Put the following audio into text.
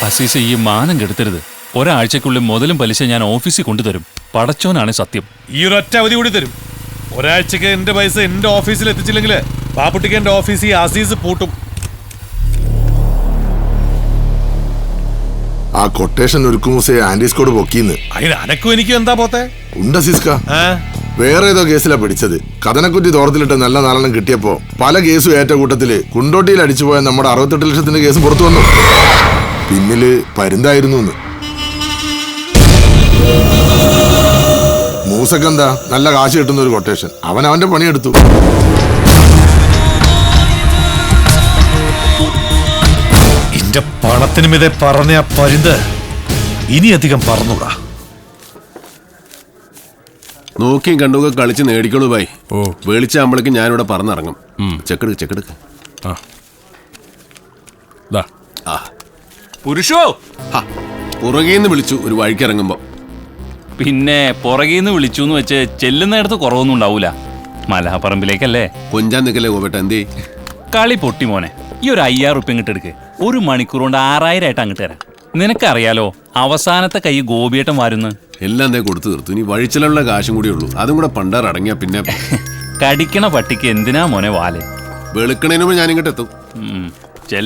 അസീസ് ഈ മാനം കെടുത്തരുത്. ഒരാഴ്ചക്കുള്ളിൽ മുതലും പലിശ ഞാൻ ഓഫീസിൽ കൊണ്ടുതരും. പടച്ചോനാണ് സത്യം. ഈ ഒരൊറ്റ അവധി കൂടി തരും. ഒരാഴ്ചക്ക് എന്റെ പൈസ എന്റെ ഓഫീസിൽ എത്തിച്ചില്ലെങ്കിൽ പാപ്പുട്ടിക്ക് എന്റെ ഓഫീസിൽ അസീസ് പൂട്ടും. ആ കൊട്ടേഷൻ ഒരുക്കുമൂസെ ആന്റിസ്കോഡ് പൊക്കിന്ന്. അതിന് അനക്കും എനിക്കും എന്താ പോത്തെ ഉണ്ട് സിസ്ക. വേറെ ഏതോ കേസിലാ പിടിച്ചത്. കഥനക്കുറ്റി തോട്ടത്തിലിട്ട് നല്ല നാലെണ്ണം കിട്ടിയപ്പോ പല കേസും ഏറ്റ കൂട്ടത്തില് കുണ്ടോട്ടിയിൽ അടിച്ചുപോയ നമ്മുടെ 68 ലക്ഷത്തിന്റെ കേസ് പുറത്തു വന്നു. പിന്നില് പരുന്തായിരുന്നു. മൂസക്കെന്താ നല്ല കാശ് കിട്ടുന്ന ഒരു കൊട്ടേഷൻ. അവന്റെ പണിയെടുത്തു. എന്റെ പണത്തിന് മിതെ പറഞ്ഞ പരുന്ത് ഇനി അധികം പറന്നൂടാ. നോക്കിയും കണ്ടുക കളിച്ച് നേടിക്കോളൂ ഭായി. വെളിച്ചാകുമ്പോഴേക്കും ഞാനിവിടെ പറന്നിറങ്ങും. ചെക്കെടുക്ക്. പുരുഷോ പുറകേന്ന് വിളിച്ചു ഒരു വഴിക്കിറങ്ങുമ്പോ. പിന്നെ പുറകേന്ന് വിളിച്ചു എന്ന് വെച്ച് ചെല്ലുന്നിടത്ത് കുറവൊന്നും ഉണ്ടാവൂല. മലഹപ്പറമ്പിലേക്കല്ലേ. കൊഞ്ചാൻ നിൽക്കല്ലേ ഗോപേട്ട. എന്തേ കളി പൊട്ടി മോനെ. ഈ ഒരു 5000 റുപ്യ ഇങ്ങോട്ട് എടുക്ക്. 1 മണിക്കൂർ കൊണ്ട് 6000 ആയിട്ട് അങ്ങോട്ട് തരാം. നിനക്കറിയാലോ അവസാനത്തെ കൈ ഗോപിയേട്ടൻ വാരുന്ന്. എല്ലാം എന്തേ കൊടുത്തു തീർത്തു. ഇനി വഴിച്ചിലുള്ള കാശും കൂടി ഉള്ളൂ. അതും കൂടെ പണ്ടാറടങ്ങിയ പിന്നെ കടിക്കണ പട്ടിക്ക് എന്തിനാ മോനെ വാല്. വെളുക്കണേന് മുമ്പ് ഞാനിങ്ങോട്ട് എത്തും.